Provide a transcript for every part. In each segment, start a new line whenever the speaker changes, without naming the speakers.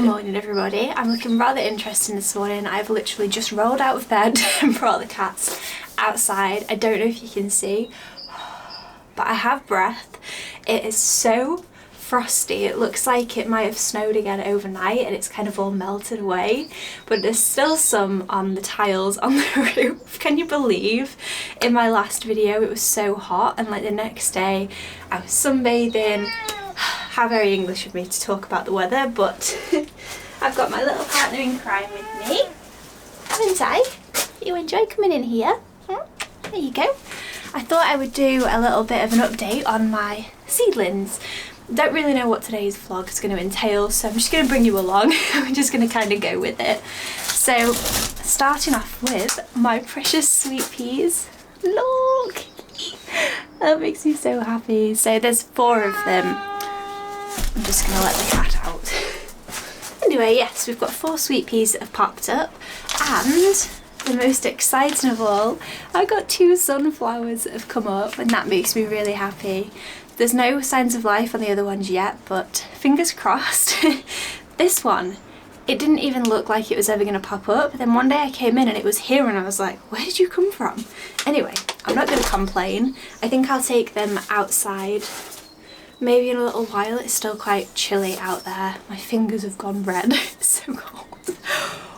Morning everybody. I'm looking rather interesting this morning. I've literally just rolled out of bed and brought the cats outside. I don't know if you can see, but I have breath. It is so frosty. It looks like it might have snowed again overnight and it's kind of all melted away, but there's still some on the tiles on the roof. Can you believe in my last video it was so hot, and like the next day I was sunbathing. How very English of me to talk about the weather, but I've got my little partner in crime with me, haven't I? You enjoy coming in here? There you go. I thought I would do a little bit of an update on my seedlings. Don't really know what today's vlog is going to entail, so I'm just going to bring you along. I'm just going to kind of go with it. So, starting off with my precious sweet peas. Look! That makes me so happy. So there's 4 of them. I'm just going to let the cat out. Anyway, yes, we've got 4 sweet peas that have popped up, and the most exciting of all, I got 2 sunflowers that have come up, and that makes me really happy. There's no signs of life on the other ones yet, but fingers crossed. This one, it didn't even look like it was ever going to pop up. Then one day I came in and it was here and I was like, where did you come from? Anyway, I'm not going to complain. I think I'll take them outside maybe in a little while. It's still quite chilly out there. My fingers have gone red. It's so cold.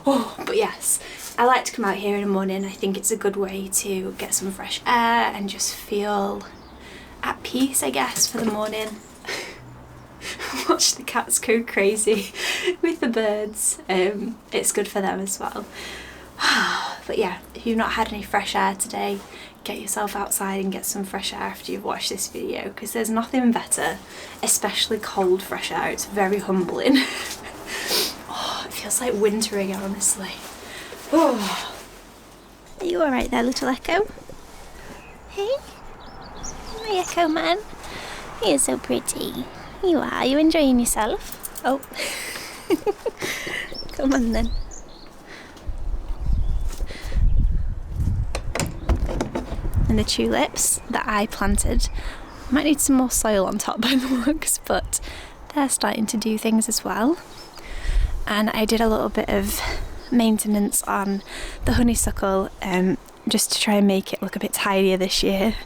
Oh, but yes, I like to come out here in the morning. I think it's a good way to get some fresh air and just feel at peace, I guess, for the morning. Watch the cats go crazy with the birds. It's good for them as well. But yeah, if you've not had any fresh air today, get yourself outside and get some fresh air after you've watched this video, because there's nothing better, especially cold fresh air. It's very humbling. Oh, it feels like winter again, honestly. Oh. Are you alright there, little Echo? Hey? My Echo man. You're so pretty. You are. You enjoying yourself? Oh. Come on then. And the tulips that I planted might need some more soil on top by the looks, but they're starting to do things as well. And I did a little bit of maintenance on the honeysuckle just to try and make it look a bit tidier this year.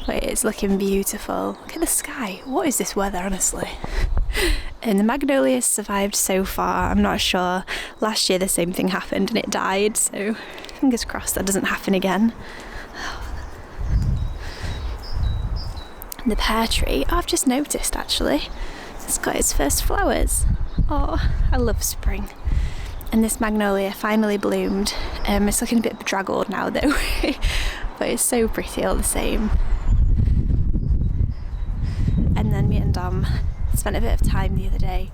But it's looking beautiful. Look at the sky. What is this weather, honestly? And the magnolias survived so far. I'm not sure. Last year the same thing happened and it died, so fingers crossed that doesn't happen again. The pear tree, I've just noticed actually, it's got its first flowers. Oh, I love spring. And this magnolia finally bloomed. It's looking a bit bedraggled now though, but it's so pretty all the same. And then me and Dom spent a bit of time the other day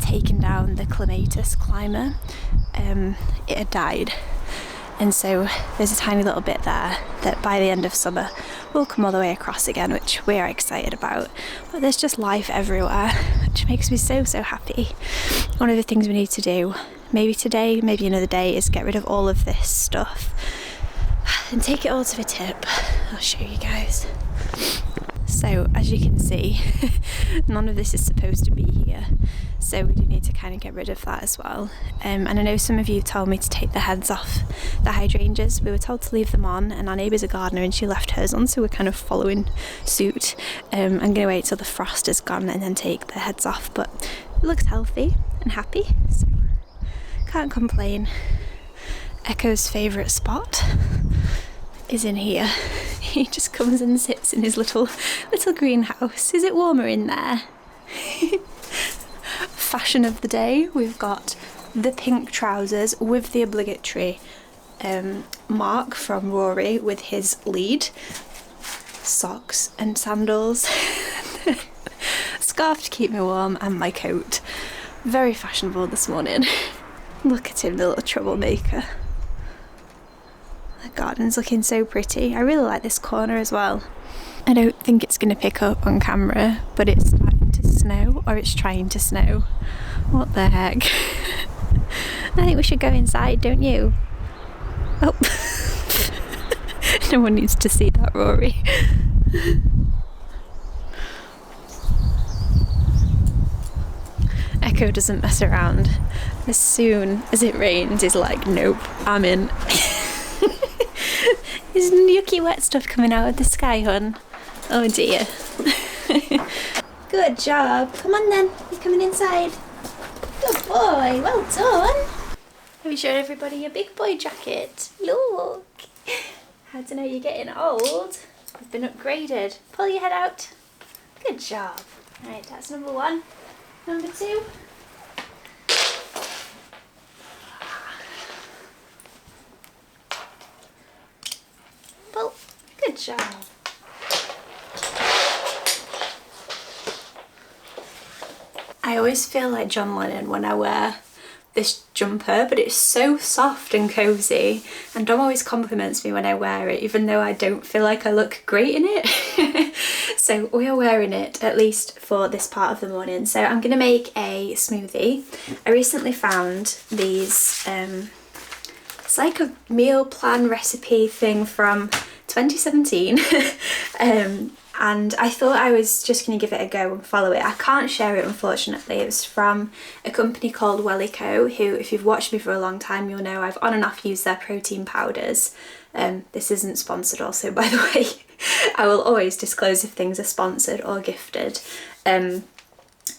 taking down the clematis climber. It had died, and so there's a tiny little bit there that by the end of summer will come all the way across again, which we are excited about. But there's just life everywhere, which makes me so happy. One of the things we need to do, maybe today, maybe another day, is get rid of all of this stuff and take it all to the tip. I'll show you guys. So as you can see, none of this is supposed to be here, so we do need to kind of get rid of that as well. And I know some of you told me to take the heads off the hydrangeas. We were told to leave them on, and our neighbour's a gardener and she left hers on, so we're kind of following suit. I'm going to wait till the frost is gone and then take the heads off, but it looks healthy and happy, so can't complain. Echo's favourite spot is in here. He just comes and sits in his little greenhouse. Is it warmer in there? Fashion of the day, we've got the pink trousers with the obligatory mark from Rory with his lead, socks and sandals, scarf to keep me warm, and my coat. Very fashionable this morning. Look at him, the little troublemaker. The garden's looking so pretty. I really like this corner as well. I don't think it's going to pick up on camera, but it's starting to snow, or it's trying to snow. What the heck? I think we should go inside, don't you? Oh. No one needs to see that, Rory. Echo doesn't mess around. As soon as it rains, he's like, nope, I'm in. Is yucky wet stuff coming out of the sky, hon? Oh dear. Good job. Come on then, you're coming inside. Good boy, well done. Have you shown everybody your big boy jacket? Look. How to know you're getting old? You've been upgraded. Pull your head out. Good job. Right, that's number one. Number two. Pull. Good job. I always feel like John Lennon when I wear this jumper, but it's so soft and cozy, and Dom always compliments me when I wear it, even though I don't feel like I look great in it. So we are wearing it, at least for this part of the morning. So I'm going to make a smoothie. I recently found these, it's like a meal plan recipe thing from 2017. And I thought I was just going to give it a go and follow it. I can't share it, unfortunately. It was from a company called Wellico, who, if you've watched me for a long time, you'll know I've on and off used their protein powders. This isn't sponsored also, by the way. I will always disclose if things are sponsored or gifted.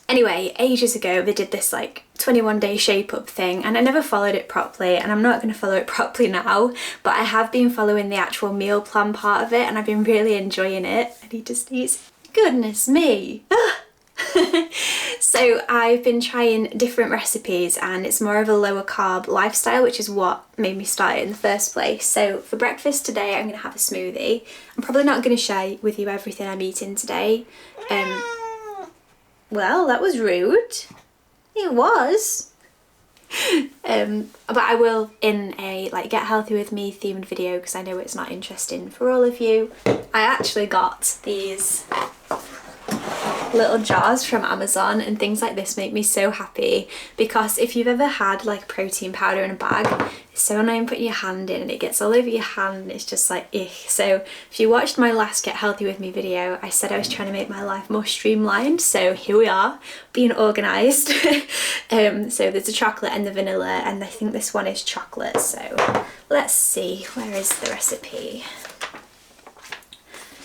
Anyway, ages ago they did this like 21-day shape up thing, and I never followed it properly, and I'm not going to follow it properly now, but I have been following the actual meal plan part of it, and I've been really enjoying it. And he just eats, goodness me. So I've been trying different recipes, and it's more of a lower carb lifestyle, which is what made me start it in the first place. So for breakfast today I'm going to have a smoothie. I'm probably not going to share with you everything I'm eating today. Well, that was rude. It was. But I will in a like get healthy with me themed video, because I know it's not interesting for all of you. I actually got these little jars from Amazon, and things like this make me so happy, because if you've ever had like protein powder in a bag, it's so annoying putting your hand in and it gets all over your hand and it's just like ugh. So if you watched my last get healthy with me video, I said I was trying to make my life more streamlined, so here we are, being organised. So there's a chocolate and the vanilla, and I think this one is chocolate. So let's see, where is the recipe?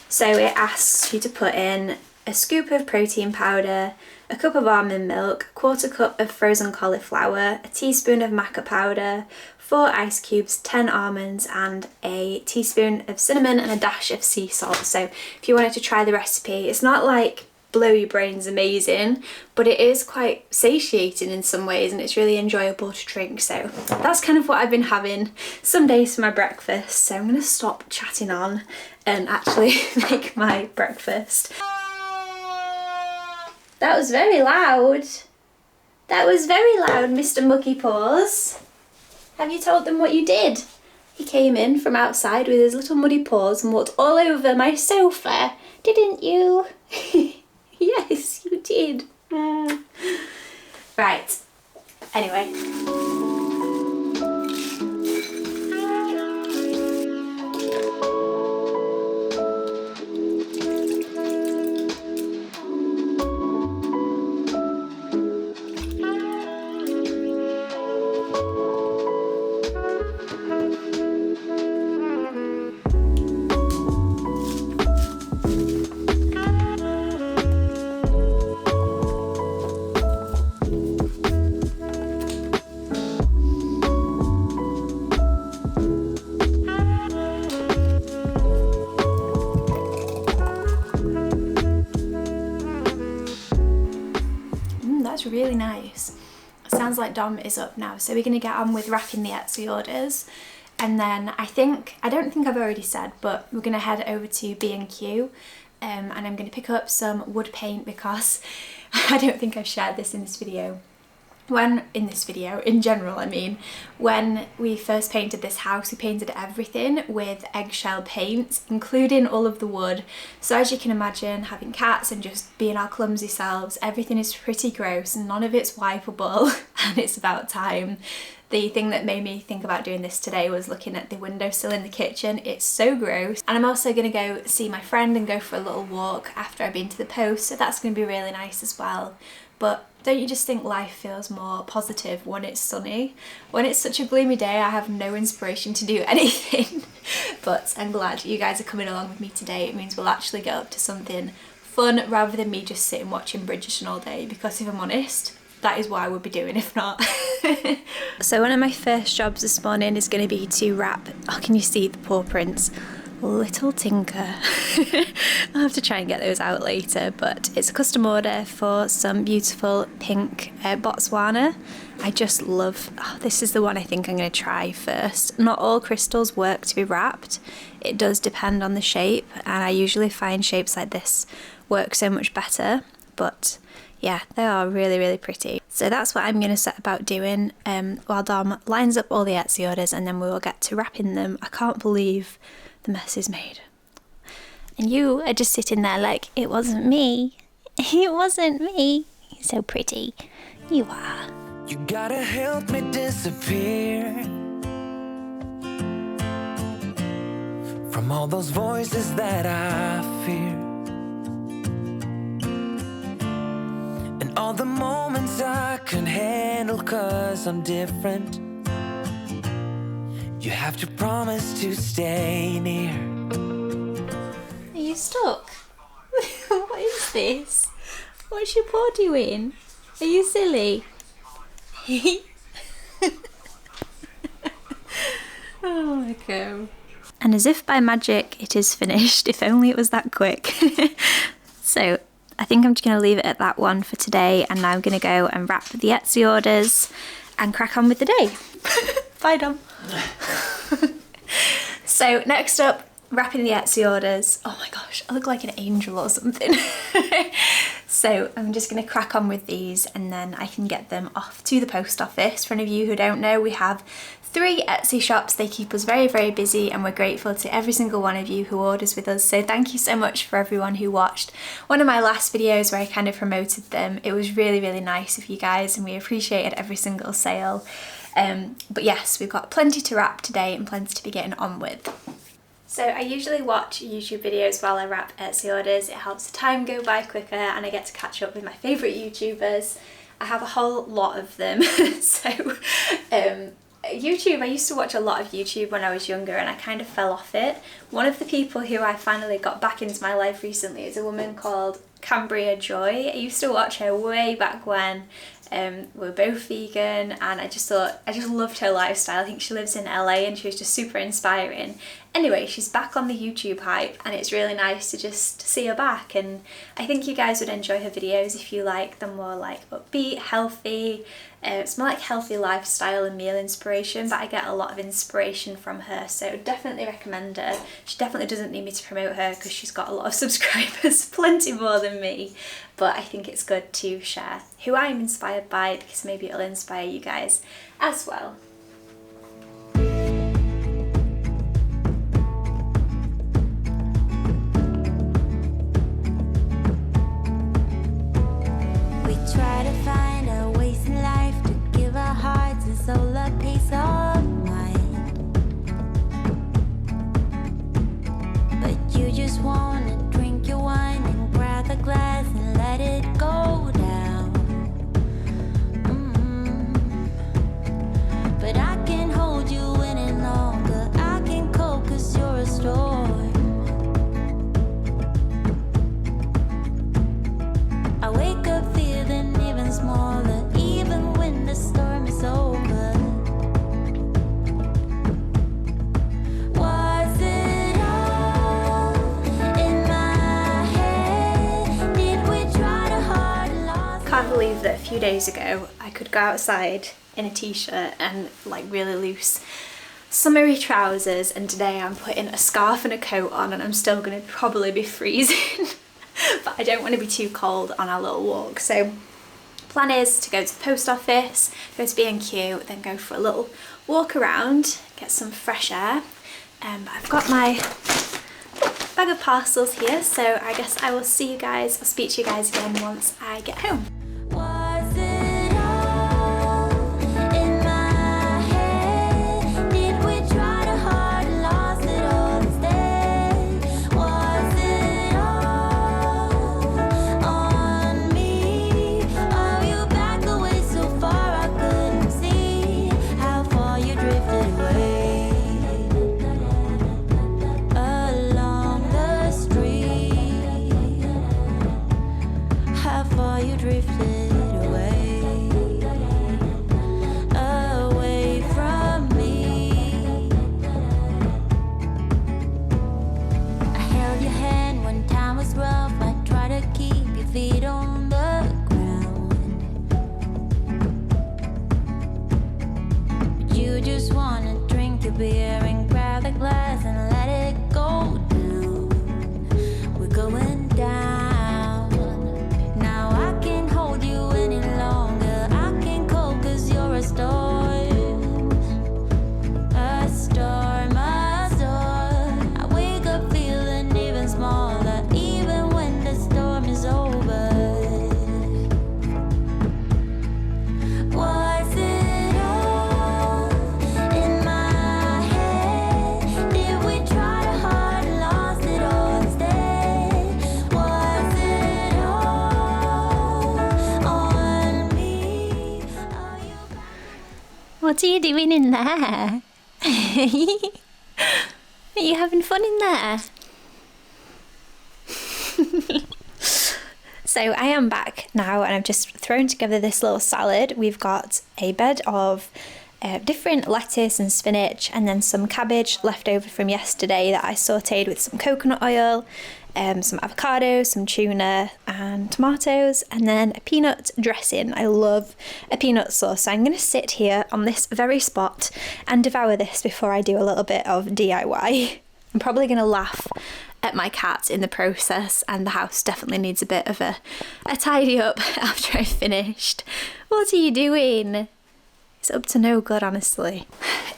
So it asks you to put in a scoop of protein powder, a cup of almond milk, a quarter cup of frozen cauliflower, a teaspoon of maca powder, 4 ice cubes, 10 almonds, and a teaspoon of cinnamon and a dash of sea salt. So if you wanted to try the recipe, it's not like blow your brains amazing, but it is quite satiating in some ways, and it's really enjoyable to drink. So that's kind of what I've been having some days for my breakfast. So I'm going to stop chatting on and actually make my breakfast. That was very loud. That was very loud, Mr. Mucky Paws. Have you told them what you did? He came in from outside with his little muddy paws and walked all over my sofa, didn't you? Yes, you did. Right, anyway. That's really nice. Sounds like Dom is up now, so we're going to get on with wrapping the Etsy orders, and then I don't think I've already said, but we're going to head over to B&Q, and I'm going to pick up some wood paint, because I don't think I've shared this in this video. In general, I mean, when we first painted this house, we painted everything with eggshell paint, including all of the wood. So as you can imagine, having cats and just being our clumsy selves, everything is pretty gross and none of it's wipeable, and it's about time The thing that made me think about doing this today was looking at the windowsill in the kitchen. It's so gross. And I'm also going to go see my friend and go for a little walk after I've been to the post, so that's going to be really nice as well. But don't you just think life feels more positive when it's sunny? When it's such a gloomy day, I have no inspiration to do anything. But I'm glad you guys are coming along with me today. It means we'll actually get up to something fun rather than me just sitting watching Bridgerton all day, because if I'm honest, that is what I would be doing if not. So one of my first jobs this morning is going to be to wrap, oh, can you see the paw prints? Little Tinker. I'll have to try and get those out later, but it's a custom order for some beautiful pink Botswana. I just love, oh, this is the one I think I'm going to try first. Not all crystals work to be wrapped. It does depend on the shape, and I usually find shapes like this work so much better, but yeah, they are really, really pretty. So that's what I'm going to set about doing while Dom lines up all the Etsy orders, and then we will get to wrapping them. I can't believe the mess is made. And you are just sitting there like, it wasn't me. It wasn't me. You're so pretty. You are.
You gotta help me disappear from all those voices that I fear, and all the moments I can handle 'cause I'm different. You have to promise to stay near.
Are you stuck? What is this? What's your paw doing? Are you silly? Oh my god. And as if by magic, it is finished. If only it was that quick. So I think I'm just going to leave it at that one for today, and now I'm going to go and wrap the Etsy orders and crack on with the day. Bye, Dom. So next up, wrapping the Etsy orders. Oh my gosh, I look like an angel or something. So I'm just going to crack on with these, and then I can get them off to the post office. For any of you who don't know, we have 3 Etsy shops. They keep us very, very busy, and we're grateful to every single one of you who orders with us. So thank you so much for everyone who watched one of my last videos where I kind of promoted them. It was really, really nice of you guys, and we appreciated every single sale. But yes, we've got plenty to wrap today and plenty to be getting on with. So I usually watch YouTube videos while I wrap Etsy orders. It helps the time go by quicker, and I get to catch up with my favourite YouTubers. I have a whole lot of them. So YouTube, I used to watch a lot of YouTube when I was younger, and I kind of fell off it. One of the people who I finally got back into my life recently is a woman called Cambria Joy. I used to watch her way back when. We're both vegan, and I just loved her lifestyle. I think she lives in LA, and she was just super inspiring. Anyway, she's back on the YouTube hype, and it's really nice to just see her back, and I think you guys would enjoy her videos if you like them more like upbeat, healthy. It's more like healthy lifestyle and meal inspiration, but I get a lot of inspiration from her, so definitely recommend her. She definitely doesn't need me to promote her because she's got a lot of subscribers, plenty more than me, but I think it's good to share who I'm inspired by, because maybe it'll inspire you guys as well.
We try to find our ways in life to give our hearts and soul a peace of mind, but you just wanna drink your wine and grab the glass and let it go down. But I can't hold you any longer. I can cope 'cause you're a storm. I wake up feeling even smaller, even when the storm is over. Was it all in my head? Did we try to hard and lost?
Can't believe that a few days ago I could go outside in a t-shirt and like really loose summery trousers, and today I'm putting a scarf and a coat on, and I'm still going to probably be freezing. But I don't want to be too cold on our little walk. So plan is to go to the post office, go to B&Q, then go for a little walk around, get some fresh air. I've got my bag of parcels here, so I guess I will see you guys, I'll speak to you guys again once I get home.
Was it all in my
What are you doing in there? Are you having fun in there? So I am back now and I've just thrown together this little salad. We've got a bed of different lettuce and spinach, and then some cabbage left over from yesterday that I sautéed with some coconut oil, some avocado, some tuna and tomatoes, and then a peanut dressing. I love a peanut sauce, so I'm going to sit here on this very spot and devour this before I do a little bit of DIY. I'm probably going to laugh at my cat in the process, and the house definitely needs a bit of a tidy up after I've finished. What are you doing? It's up to no good, honestly.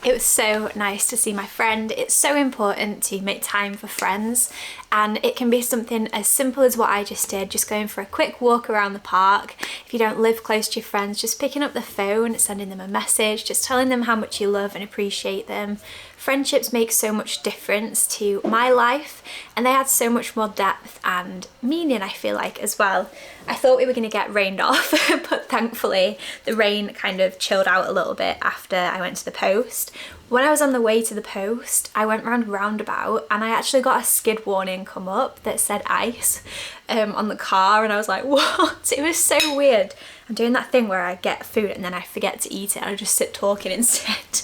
It was so nice to see my friend. It's so important to make time for friends, and it can be something as simple as what I just did, just going for a quick walk around the park. If you don't live close to your friends, just picking up the phone, sending them a message, just telling them how much you love and appreciate them. Friendships make so much difference to my life, and they add so much more depth and meaning, I feel like, as well. I thought we were going to get rained off, but thankfully the rain kind of chilled out a little bit after I went to the post. When I was on the way to the post, I went round a roundabout and I actually got a skid warning come up that said ice on the car, and I was like, what? It was so weird. I'm doing that thing where I get food and then I forget to eat it and I just sit talking instead.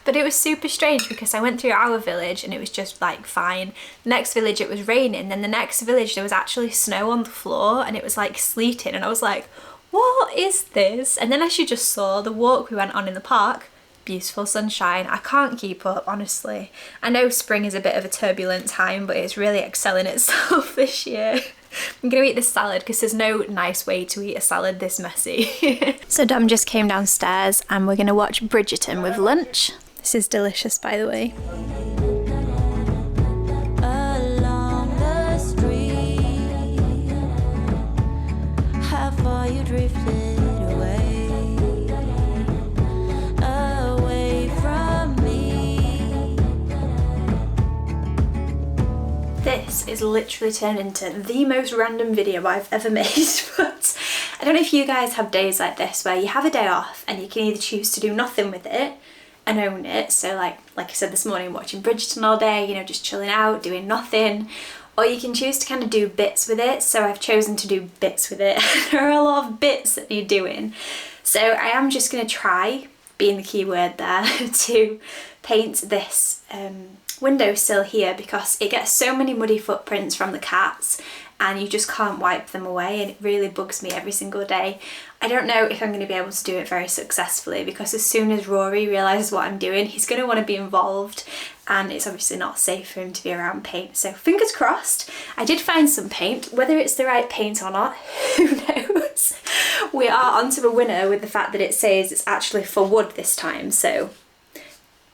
But it was super strange because I went through our village and it was just like fine. The next village it was raining, then the next village there was actually snow on the floor and it was like sleeting, and I was like, what is this? And then as you just saw, the walk we went on in the park, beautiful sunshine. I can't keep up, honestly. I know spring is a bit of a turbulent time, but it's really excelling itself this year. I'm gonna eat this salad because there's no nice way to eat a salad this messy. So Dom just came downstairs and we're gonna watch Bridgerton with lunch. This is delicious, by the way.
Along the street, how far you drifted away, away from me.
This is literally turned into the most random video I've ever made, but I don't know if you guys have days like this where you have a day off and you can either choose to do nothing with it and own it, so like I said this morning, watching Bridgerton all day, you know, just chilling out, doing nothing, or you can choose to kind of do bits with it. So I've chosen to do bits with it. There are a lot of bits that you're doing, so I am just going to try, being the key word there, to paint this windowsill here because it gets so many muddy footprints from the cats and you just can't wipe them away, and it really bugs me every single day. I don't know if I'm going to be able to do it very successfully because as soon as Rory realises what I'm doing, he's going to want to be involved, and it's obviously not safe for him to be around paint. So fingers crossed. I did find some paint. Whether it's the right paint or not, who knows? We are onto a winner with the fact that it says it's actually for wood this time, so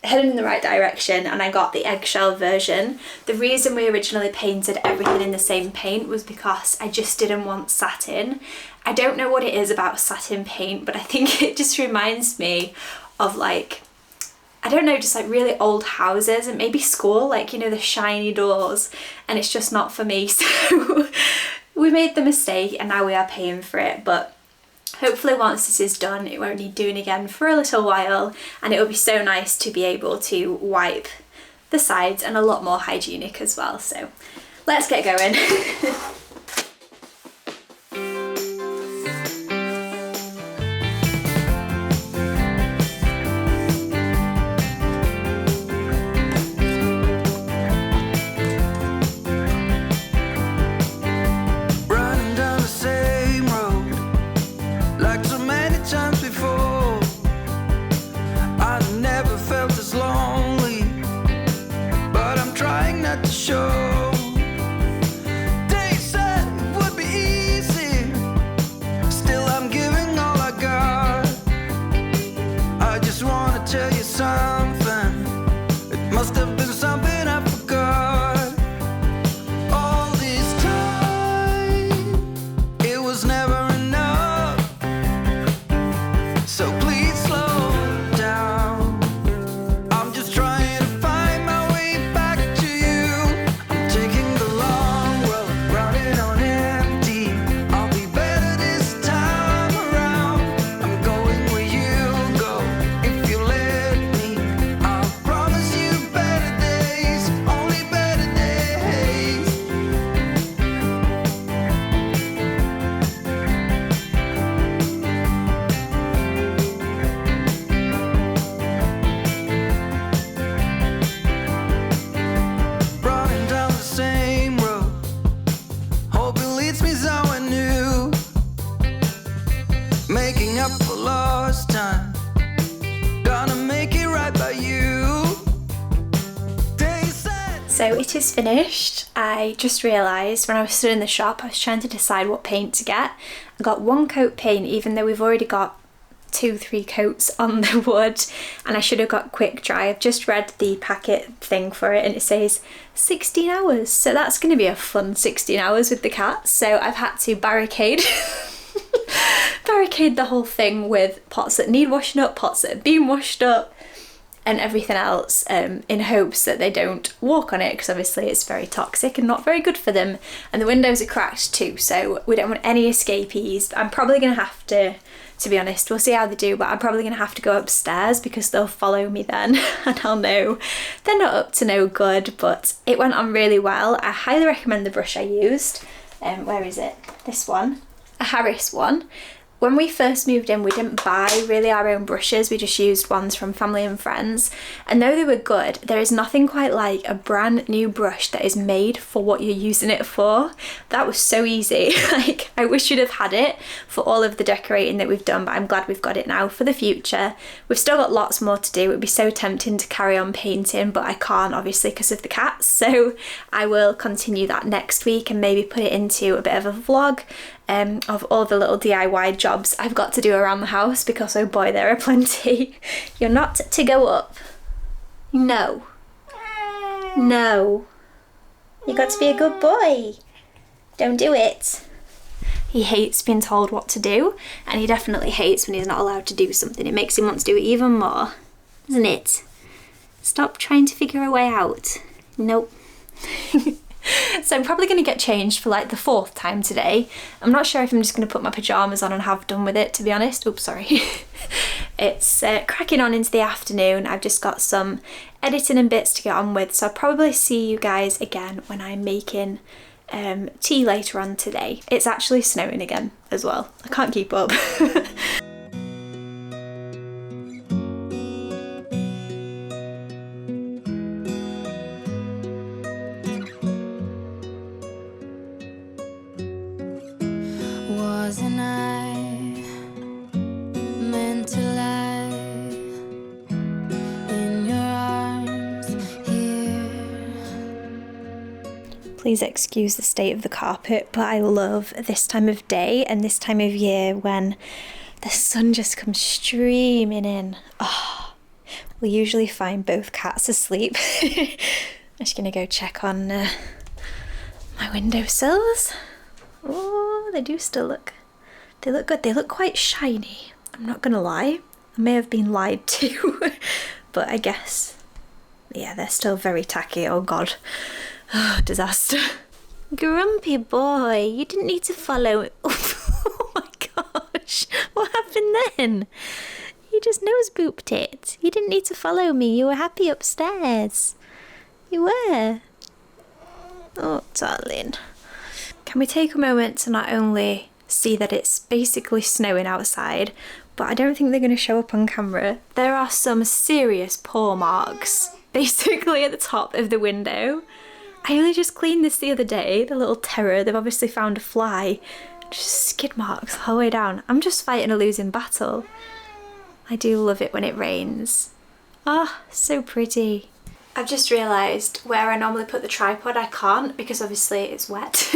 heading in the right direction. And I got the eggshell version. The reason we originally painted everything in the same paint was because I just didn't want satin. I don't know what it is about satin paint, but I think it just reminds me of like, I don't know, just like really old houses and maybe school, like, you know, the shiny doors, and it's just not for me. So we made the mistake and now we are paying for it, but hopefully once this is done it won't need doing again for a little while, and it will be so nice to be able to wipe the sides and a lot more hygienic as well. So let's get going.
If you
So it is finished. I just realised when I was stood in the shop, I was trying to decide what paint to get. I got 1 coat paint, even though we've already got 2-3 coats on the wood, and I should have got quick dry. I've just read the packet thing for it and it says 16 hours. So that's going to be a fun 16 hours with the cats. So I've had to barricade the whole thing with pots that need washing up, pots that have been washed up, and everything else, in hopes that they don't walk on it, because obviously it's very toxic and not very good for them. And the windows are cracked too, so we don't want any escapees. I'm probably going to have to be honest, we'll see how they do, but I'm probably going to have to go upstairs because they'll follow me then and I'll know they're not up to no good. But it went on really well. I highly recommend the brush I used. Where is it? This one, a Harris one. When we first moved in, we didn't buy really our own brushes, we just used ones from family and friends. And though they were good, there is nothing quite like a brand new brush that is made for what you're using it for. That was so easy. Like, I wish you'd have had it for all of the decorating that we've done, but I'm glad we've got it now for the future. We've still got lots more to do. It would be so tempting to carry on painting, but I can't obviously because of the cats. So I will continue that next week and maybe put it into a bit of a vlog of all the little DIY jobs I've got to do around the house, because oh boy, there are plenty. You're not to go up. No. No. You got to be a good boy. Don't do it. He hates being told what to do, and he definitely hates when he's not allowed to do something. It makes him want to do it even more, doesn't it? Stop trying to figure a way out. Nope. So I'm probably going to get changed for like the 4th time today. I'm not sure if I'm just going to put my pyjamas on and have done with it, to be honest. Oops, sorry. It's cracking on into the afternoon. I've just got some editing and bits to get on with, so I'll probably see you guys again when I'm making tea later on today. It's actually snowing again as well. I can't keep up.
Wasn't I meant to lie in your arms here?
Please excuse the state of the carpet, but I love this time of day and this time of year when the sun just comes streaming in. Oh, we usually find both cats asleep. I'm just gonna go check on my windowsills. Oh, they do still look, they look good. They look quite shiny, I'm not gonna lie. I may have been lied to, but I guess, yeah, they're still very tacky. Oh God, oh, disaster. Grumpy boy, you didn't need to follow. Oh my gosh, what happened then? You just nose booped it. You didn't need to follow me, you were happy upstairs. You were. Oh, darling. Can we take a moment to not only see that it's basically snowing outside, but I don't think they're going to show up on camera. There are some serious paw marks basically at the top of the window. I only just cleaned this the other day, the little terror. They've obviously found a fly. Just skid marks the whole way down. I'm just fighting a losing battle. I do love it when it rains. Ah, oh, so pretty. I've just realised where I normally put the tripod, I can't because obviously it's wet.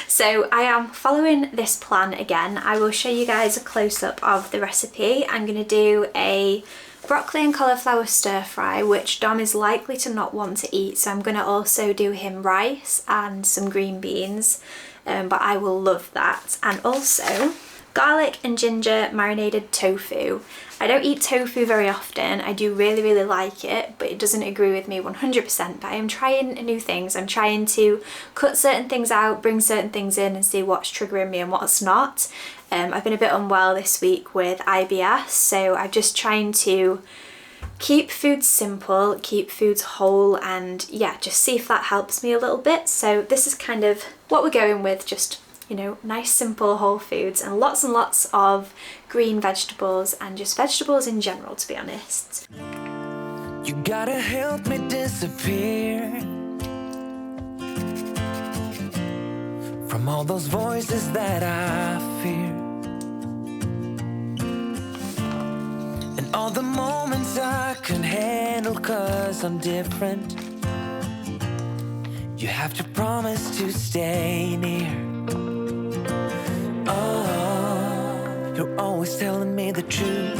So I am following this plan again. I will show you guys a close-up of the recipe. I'm going to do a broccoli and cauliflower stir fry, which Dom is likely to not want to eat, so I'm going to also do him rice and some green beans, but I will love that. And also garlic and ginger marinated tofu. I don't eat tofu very often. I do really like it, but it doesn't agree with me 100%. But I am trying new things. I'm trying to cut certain things out, bring certain things in and see what's triggering me and what's not. I've been a bit unwell this week with IBS, so I'm just trying to keep foods simple, keep foods whole, and yeah, just see if that helps me a little bit. So this is kind of what we're going with, just, you know, nice simple whole foods and lots of green vegetables and just vegetables in general, to be honest.
You gotta help me disappear from all those voices that I fear, and all the moments I can handle 'cause I'm different. You have to promise to stay near. Oh, you're always telling me the truth.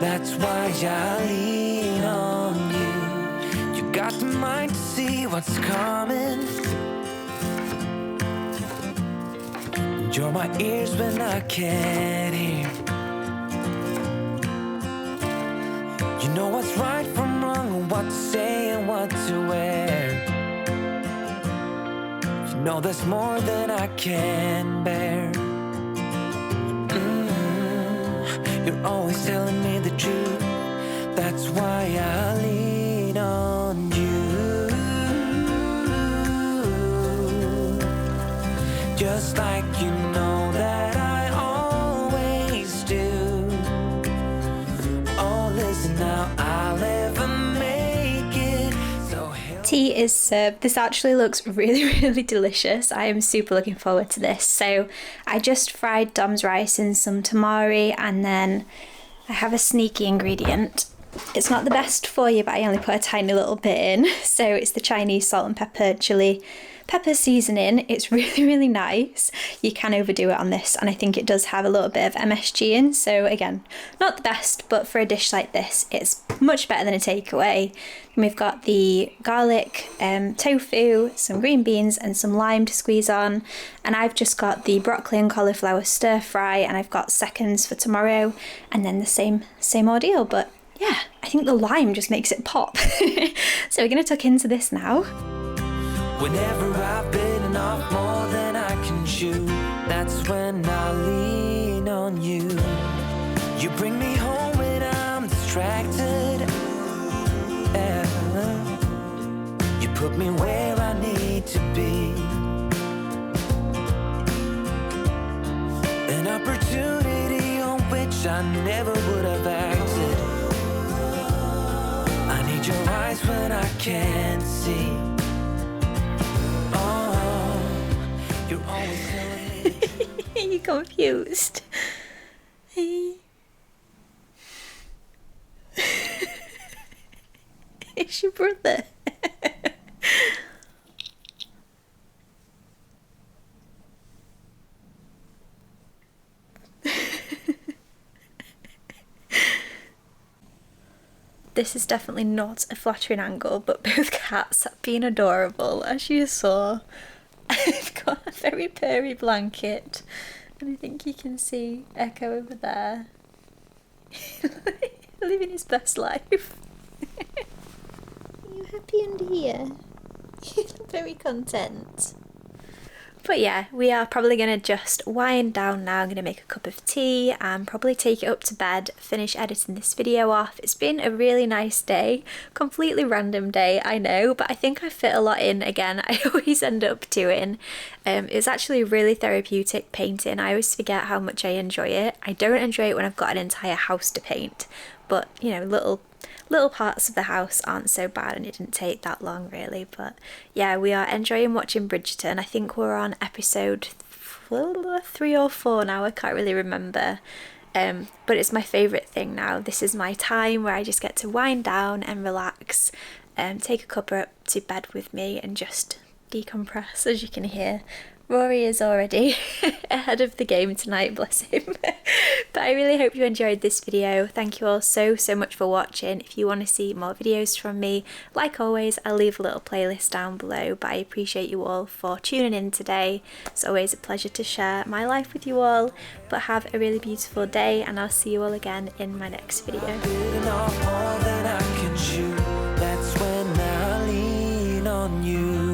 That's why I lean on you. You got the mind to see what's coming. And you're my ears when I can't hear. You know what's right from wrong, what to say and what to wear. You know there's more than I can bear. You're always telling me the truth. That's why I lean on you. Just like you know that I always do. Oh, listen now, I'll never make it. So
Tea is served. This actually looks really delicious. I am super looking forward to this. So I just fried Dom's rice in some tamari, and then I have a sneaky ingredient. It's not the best for you, but I only put a tiny little bit in. So it's the Chinese salt and pepper chili pepper seasoning. It's really nice. You can overdo it on this, and I think it does have a little bit of MSG in. So again, not the best, but for a dish like this, it's much better than a takeaway. And we've got the garlic, tofu, some green beans and some lime to squeeze on. And I've just got the broccoli and cauliflower stir fry, and I've got seconds for tomorrow, and then the same ordeal. But yeah, I think the lime just makes it pop. So we're gonna tuck into this now.
whenever I've bitten off more than I can chew, that's when I lean on you. You bring me home when I'm distracted. Yeah. You put me where I need to be. An opportunity on which I never would have acted. I need your eyes when I can't see. Oh, you're always telling me.
Are you confused? It's your brother. This is definitely not a flattering angle, but both cats have been adorable, as you saw. I've got a very purry blanket, and I think you can see Echo over there. Living his best life. Are you happy under here? You look very content. But yeah, we are probably going to just wind down now. I'm going to make a cup of tea and probably take it up to bed, finish editing this video off. It's been a really nice day, completely random day, I know, but I think I fit a lot in again. I always end up doing. It's actually really therapeutic painting. I always forget how much I enjoy it. I don't enjoy it when I've got an entire house to paint, but you know, little parts of the house aren't so bad, and it didn't take that long really. But yeah, we are enjoying watching Bridgerton. I think we're on episode 3 or 4 now, I can't really remember, but it's my favourite thing now. This is my time where I just get to wind down and relax, take a cuppa up to bed with me and just decompress. As you can hear, Rory is already ahead of the game tonight, bless him. But I really hope you enjoyed this video. Thank you all so much for watching. If you want to see more videos from me, like always, I'll leave a little playlist down below. But I appreciate you all for tuning in today. It's always a pleasure to share my life with you all. But have a really beautiful day, and I'll see you all again in my next video.
Bitten off more than I can chew. That's when I lean on you.